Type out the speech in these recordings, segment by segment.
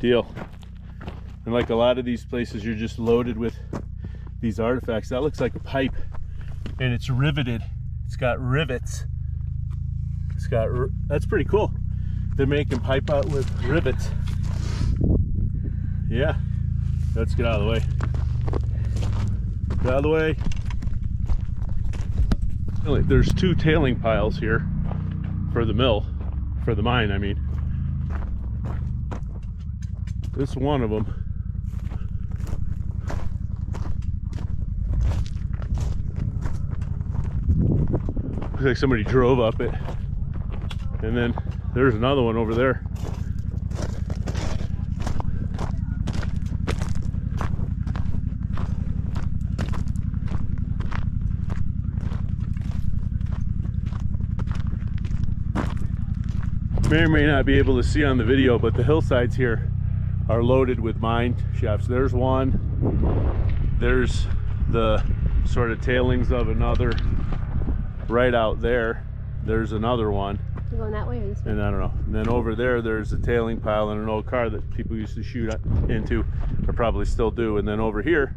deal. And like a lot of these places, you're just loaded with these artifacts. That looks like a pipe, and it's riveted. It's got rivets. That's pretty cool. They're making pipe out with rivets. Yeah, let's get out of the way. Get out of the way. There's 2 tailing piles here for the mill, for the mine, I mean. This is one of them. Looks like somebody drove up it. And then there's another one over there. May or may not be able to see on the video, but the hillsides here are loaded with mine shafts. There's one. There's the sort of tailings of another right out there. There's another one. You going that way or this way? And I don't know. And then over there, there's a tailing pile and an old car that people used to shoot into, or probably still do. And then over here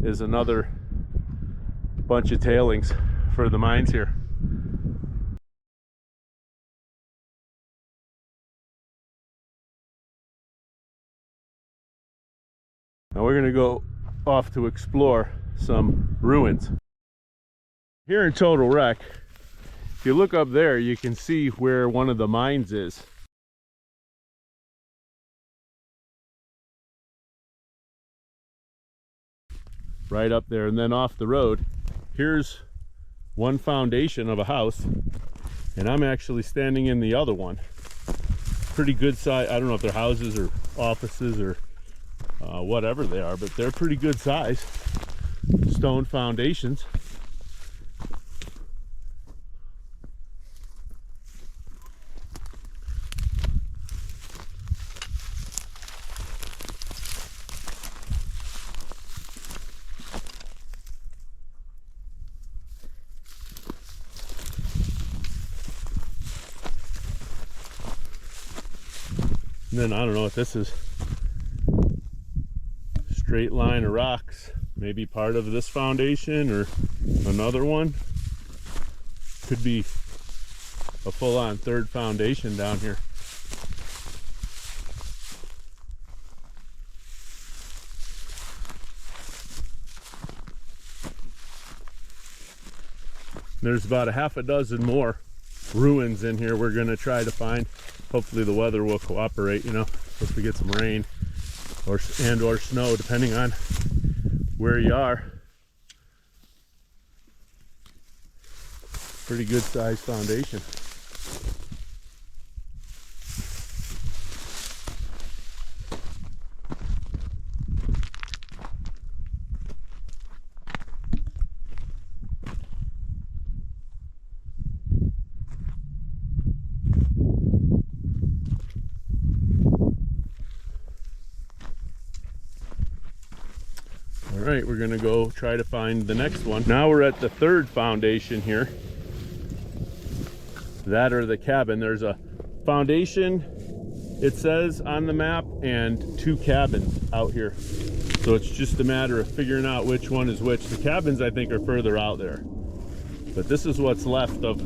is another bunch of tailings for the mines here. Now we're gonna go off to explore some ruins. Here in Total Wreck, if you look up there, you can see where one of the mines is. Right up there, and then off the road, here's one foundation of a house, and I'm actually standing in the other one. Pretty good size. I don't know if they're houses or offices or whatever they are, but they're pretty good size stone foundations. And then I don't know if this is straight line of rocks, maybe part of this foundation or another one. Could be a full-on third foundation down here. There's about a half a dozen more ruins in here we're going to try to find. Hopefully the weather will cooperate, you know, if we get some rain or snow, depending on where you are. Pretty good sized foundation. All right, we're gonna go try to find the next one. Now we're at the third foundation here. That or the cabin. There's a foundation, it says on the map, and 2 cabins out here. So it's just a matter of figuring out which one is which. The cabins, I think, are further out there. But this is what's left of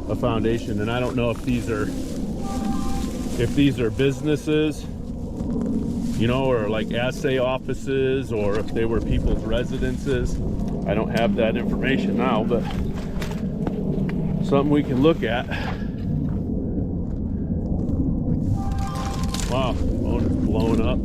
a foundation. And I don't know if these are businesses, you know, or like assay offices, or if they were people's residences. I don't have that information now, but something we can look at. Wow, the phone is blowing up.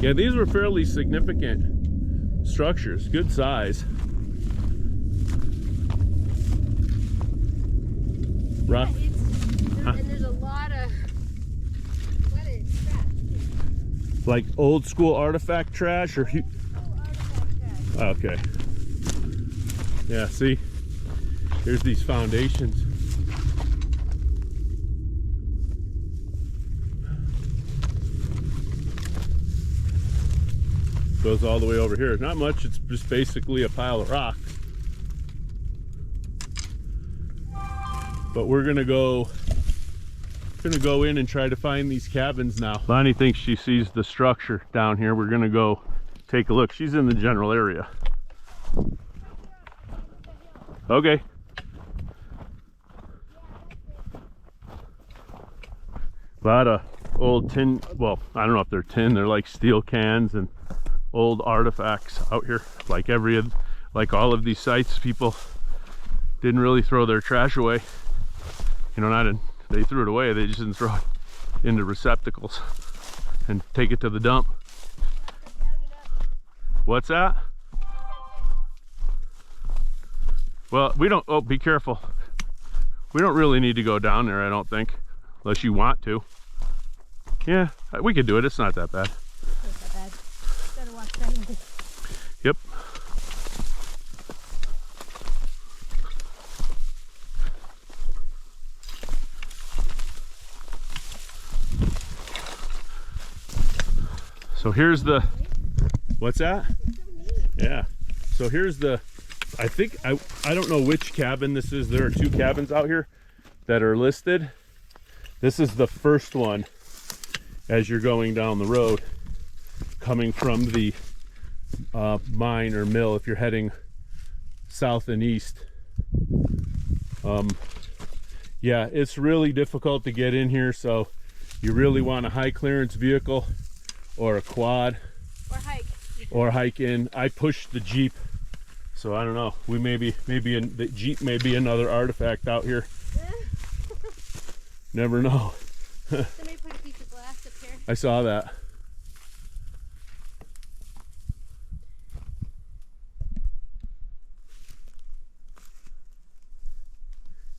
Yeah, these were fairly significant structures, good size. Rough. Yeah, and there's a lot of, what is that? Like old school artifact trash, or Artifact trash. okay. Yeah, see, here's these foundations. Goes all the way over here. Not much, it's just basically a pile of rock. But we're gonna go in and try to find these cabins now. Bonnie thinks she sees the structure down here. We're gonna go take a look. She's in the general area. Okay. A lot of old tin, well, I don't know if they're tin, they're like steel cans and old artifacts out here. Like all of these sites, people didn't really throw their trash away. You know, they threw it away, they just didn't throw it into receptacles and take it to the dump. What's that? Well, we don't, oh, be careful. We don't really need to go down there, I don't think, unless you want to. Yeah, we could do it, it's not that bad. Not that bad. Gotta watch that. Yep. So here's the, what's that? Yeah. So here's the, I think, I don't know which cabin this is. There are two cabins out here that are listed. This is the first one as you're going down the road, coming from the mine or mill if you're heading south and east. Yeah, it's really difficult to get in here, so you really want a high clearance vehicle or a quad or hike in. I pushed the Jeep, so I don't know, we the Jeep may be another artifact out here. Never know. Somebody put a piece of glass up here. I saw that.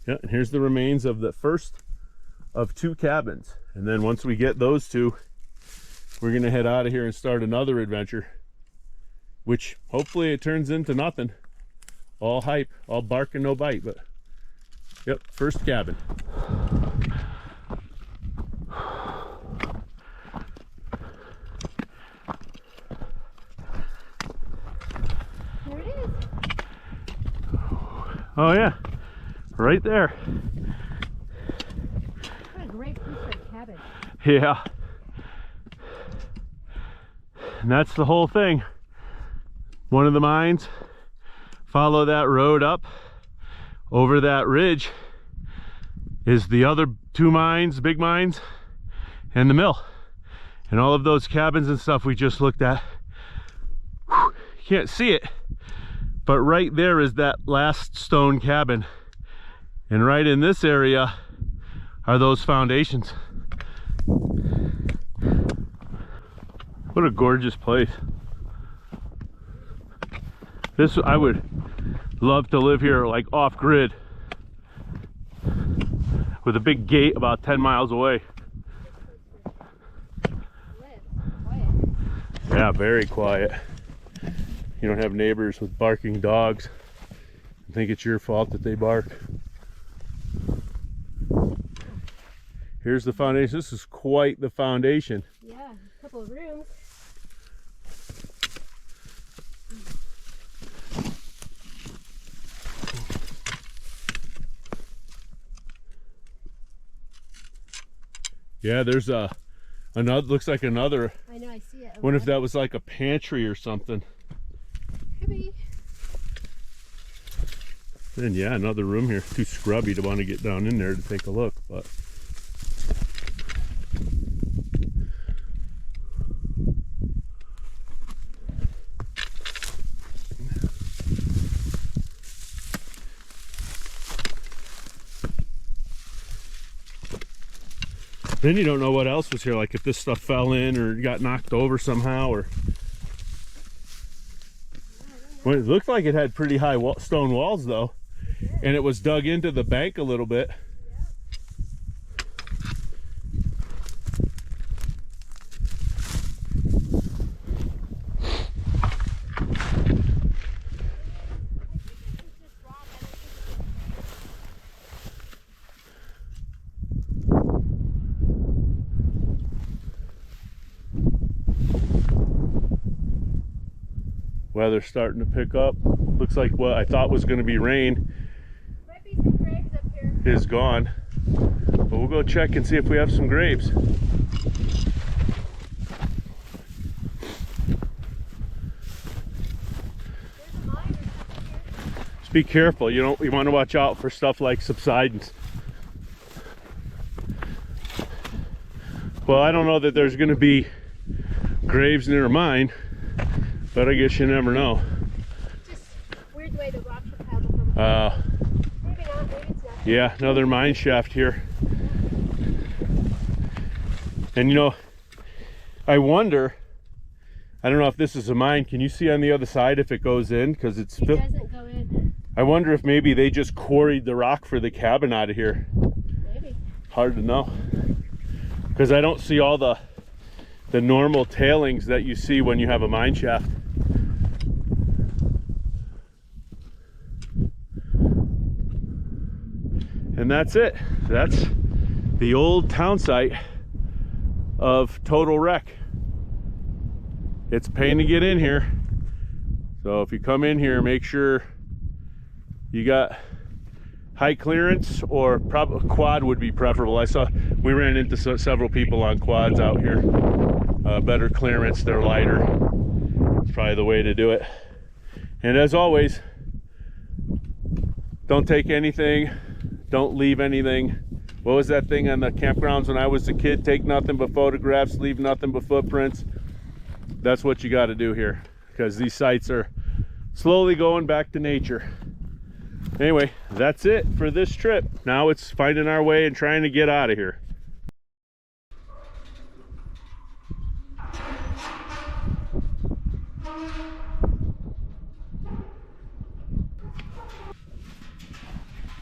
Yeah, and here's the remains of the first of two cabins. And then once we get those two, we're gonna head out of here and start another adventure, which hopefully it turns into nothing. All hype, all bark and no bite, but yep, first cabin. There it is. Oh yeah, right there. What a great place for a cabin. Yeah. And that's the whole thing. One of the mines, follow that road up over that ridge is the other two mines, big mines, and the mill. And all of those cabins and stuff we just looked at. Whew, you can't see it, but right there is that last stone cabin. And right in this area are those foundations. What a gorgeous place. This, I would love to live here like off grid with a big gate about 10 miles away. Yeah, very quiet. You don't have neighbors with barking dogs. I think it's your fault that they bark. Here's the foundation. This is quite the foundation. Yeah, a couple of rooms. Yeah, there's another, looks like another. I know, I see it. Wonder if that was like a pantry or something. Could be. And yeah, another room here. Too scrubby to want to get down in there to take a look, but. Then you don't know what else was here, like if this stuff fell in or got knocked over somehow, or. Well, it looked like it had pretty high stone walls though, and it was dug into the bank a little bit. Weather's starting to pick up. Looks like what I thought was going to be rain Might be some graves up here. is gone. But we'll go check and see if we have some graves. There's a mine or something here. Just be careful. You want to watch out for stuff like subsidence. Well, I don't know that there's going to be graves near mine, but I guess you never know. Just weird way the rocks are piled up over. Maybe not, maybe it's not. Yeah, another mine shaft here. And you know, I wonder, I don't know if this is a mine. Can you see on the other side if it goes in? Because It doesn't go in. I wonder if maybe they just quarried the rock for the cabin out of here. Maybe. Hard to know. Because I don't see all the normal tailings that you see when you have a mine shaft. And that's it. That's the old town site of Total Wreck. It's a pain to get in here. So if you come in here, make sure you got high clearance, or probably quad would be preferable. We ran into several people on quads out here. Better clearance, they're lighter. It's probably the way to do it. And as always, don't take anything, don't leave anything. What was that thing on the campgrounds when I was a kid? Take nothing but photographs, leave nothing but footprints. That's what you got to do here, because these sites are slowly going back to nature. Anyway, that's it for this trip. Now it's finding our way and trying to get out of here.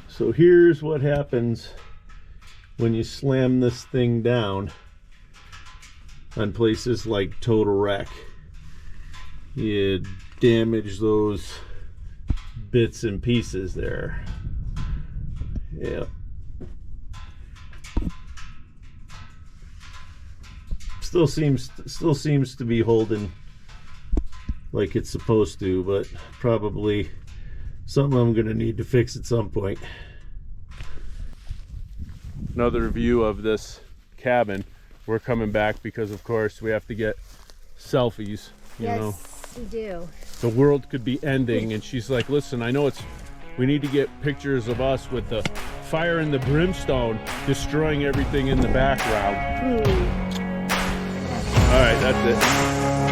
So here's what happens when you slam this thing down on places like Total Wreck. You damage those bits and pieces there. Yeah. Still seems to be holding like it's supposed to, but probably something I'm gonna need to fix at some point. Another view of this cabin. We're coming back because of course we have to get selfies, you know. We do. The world could be ending, and she's like, listen, I know we need to get pictures of us with the fire and the brimstone destroying everything in the background. All right, that's it.